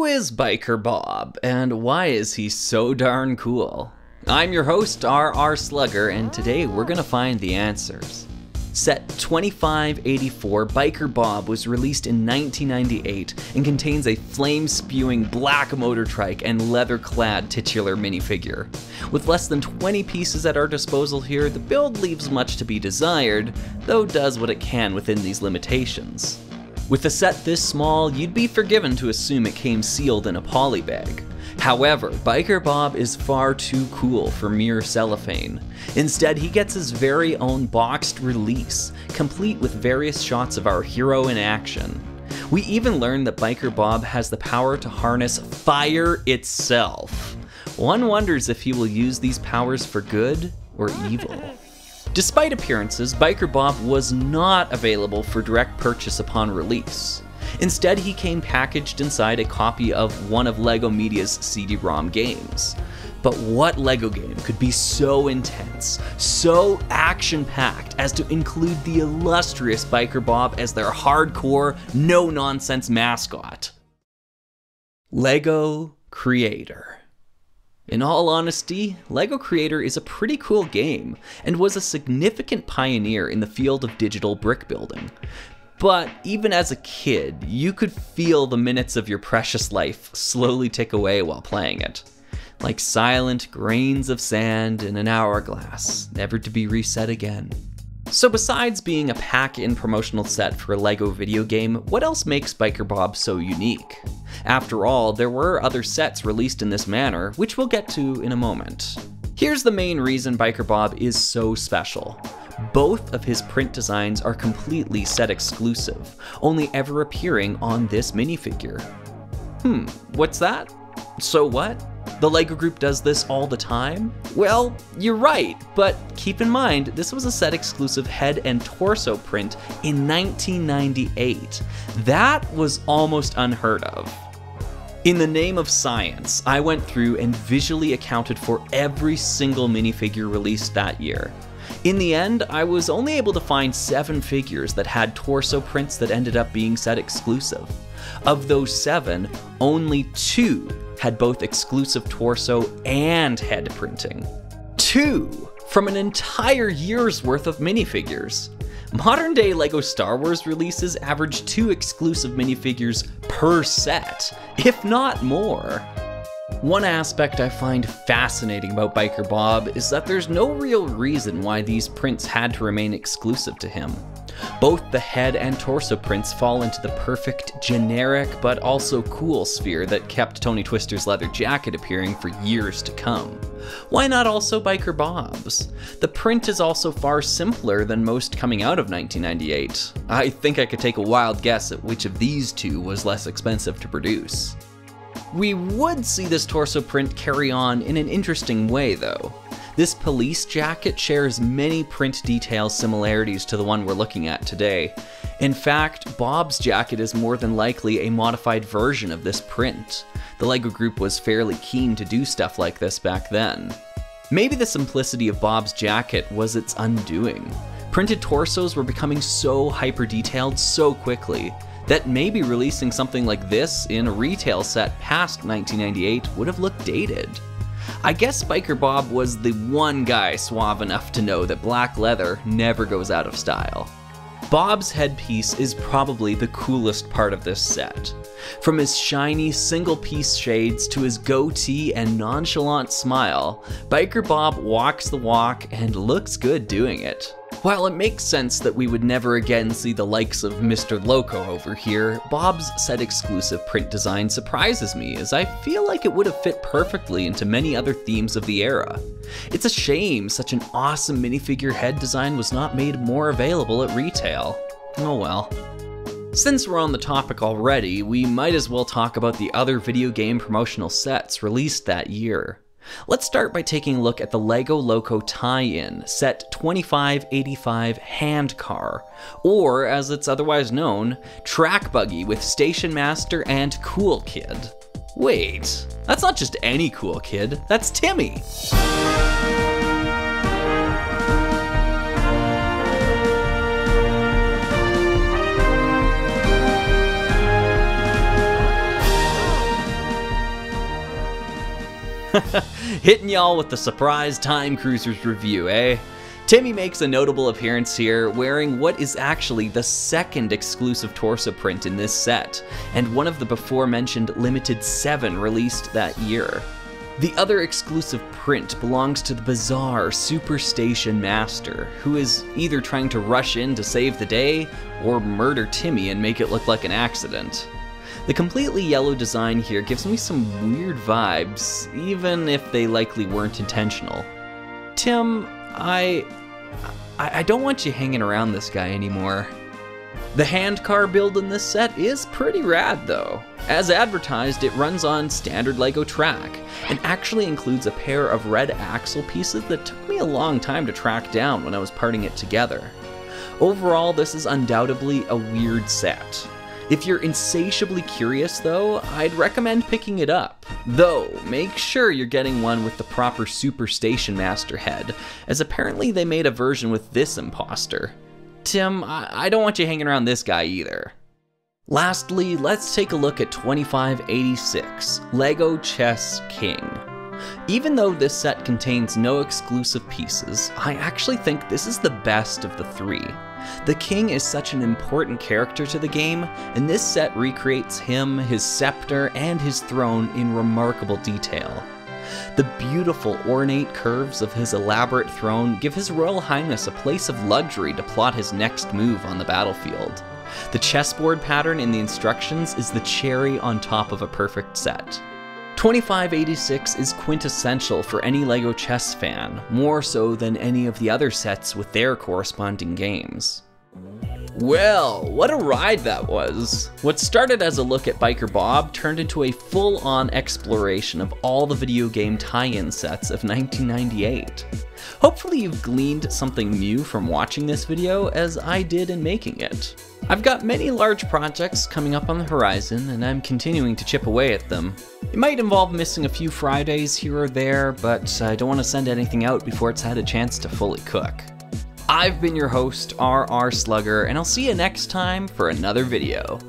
Who is Biker Bob, and why is he so darn cool? I'm your host, R.R. Slugger, and today we're gonna find the answers. Set 2584, Biker Bob was released in 1998 and contains a flame-spewing black motor trike and leather-clad titular minifigure. With less than 20 pieces at our disposal here, the build leaves much to be desired, though does what it can within these limitations. With a set this small, you'd be forgiven to assume it came sealed in a poly bag. However, Biker Bob is far too cool for mere cellophane. Instead, he gets his very own boxed release, complete with various shots of our hero in action. We even learn that Biker Bob has the power to harness fire itself. One wonders if he will use these powers for good or evil. Despite appearances, Biker Bob was not available for direct purchase upon release. Instead, he came packaged inside a copy of one of LEGO Media's CD-ROM games. But what LEGO game could be so intense, so action-packed as to include the illustrious Biker Bob as their hardcore, no-nonsense mascot? LEGO Creator. In all honesty, LEGO Creator is a pretty cool game, and was a significant pioneer in the field of digital brick building. But even as a kid, you could feel the minutes of your precious life slowly tick away while playing it. Like silent grains of sand in an hourglass, never to be reset again. So besides being a pack-in promotional set for a LEGO video game, what else makes Biker Bob so unique? After all, there were other sets released in this manner, which we'll get to in a moment. Here's the main reason Biker Bob is so special. Both of his print designs are completely set exclusive, only ever appearing on this minifigure. What's that? So what? The LEGO Group does this all the time? Well, you're right, but keep in mind, this was a set exclusive head and torso print in 1998. That was almost unheard of. In the name of science, I went through and visually accounted for every single minifigure released that year. In the end, I was only able to find 7 figures that had torso prints that ended up being set exclusive. Of those 7, only 2 had both exclusive torso and head printing. 2 from an entire year's worth of minifigures. Modern day LEGO Star Wars releases average 2 exclusive minifigures per set, if not more. One aspect I find fascinating about Biker Bob is that there's no real reason why these prints had to remain exclusive to him. Both the head and torso prints fall into the perfect, generic, but also cool sphere that kept Tony Twister's leather jacket appearing for years to come. Why not also Biker Bob's? The print is also far simpler than most coming out of 1998. I think I could take a wild guess at which of these two was less expensive to produce. We would see this torso print carry on in an interesting way though. This police jacket shares many print detail similarities to the one we're looking at today. In fact, Bob's jacket is more than likely a modified version of this print. The LEGO Group was fairly keen to do stuff like this back then. Maybe the simplicity of Bob's jacket was its undoing. Printed torsos were becoming so hyper-detailed so quickly that maybe releasing something like this in a retail set past 1998 would have looked dated. I guess Biker Bob was the one guy suave enough to know that black leather never goes out of style. Bob's headpiece is probably the coolest part of this set. From his shiny single-piece shades to his goatee and nonchalant smile, Biker Bob walks the walk and looks good doing it. While it makes sense that we would never again see the likes of Mr. Loco over here, Bob's set exclusive print design surprises me, as I feel like it would have fit perfectly into many other themes of the era. It's a shame such an awesome minifigure head design was not made more available at retail. Oh well. Since we're on the topic already, we might as well talk about the other video game promotional sets released that year. Let's start by taking a look at the LEGO Loco tie-in, set 2585 Hand Car, or as it's otherwise known, Track Buggy with Station Master and Cool Kid. Wait, that's not just any cool kid, that's Timmy! Hitting y'all with the surprise Time Cruisers review, eh? Timmy makes a notable appearance here, wearing what is actually the second exclusive torso print in this set, and one of the before-mentioned limited 7 released that year. The other exclusive print belongs to the bizarre Superstation Master, who is either trying to rush in to save the day, or murder Timmy and make it look like an accident. The completely yellow design here gives me some weird vibes, even if they likely weren't intentional. Tim, I don't want you hanging around this guy anymore. The handcar build in this set is pretty rad though. As advertised, it runs on standard LEGO track, and actually includes a pair of red axle pieces that took me a long time to track down when I was parting it together. Overall, this is undoubtedly a weird set. If you're insatiably curious though, I'd recommend picking it up. Though, make sure you're getting one with the proper Superstation Master head, as apparently they made a version with this imposter. Tim, I don't want you hanging around this guy either. Lastly, let's take a look at 2586, LEGO Chess King. Even though this set contains no exclusive pieces, I actually think this is the best of the 3. The king is such an important character to the game, and this set recreates him, his scepter, and his throne in remarkable detail. The beautiful ornate curves of his elaborate throne give His Royal Highness a place of luxury to plot his next move on the battlefield. The chessboard pattern in the instructions is the cherry on top of a perfect set. 2586 is quintessential for any LEGO chess fan, more so than any of the other sets with their corresponding games. Well, what a ride that was! What started as a look at Biker Bob turned into a full-on exploration of all the video game tie-in sets of 1998. Hopefully you've gleaned something new from watching this video, as I did in making it. I've got many large projects coming up on the horizon, and I'm continuing to chip away at them. It might involve missing a few Fridays here or there, but I don't want to send anything out before it's had a chance to fully cook. I've been your host, RR Slugger, and I'll see you next time for another video.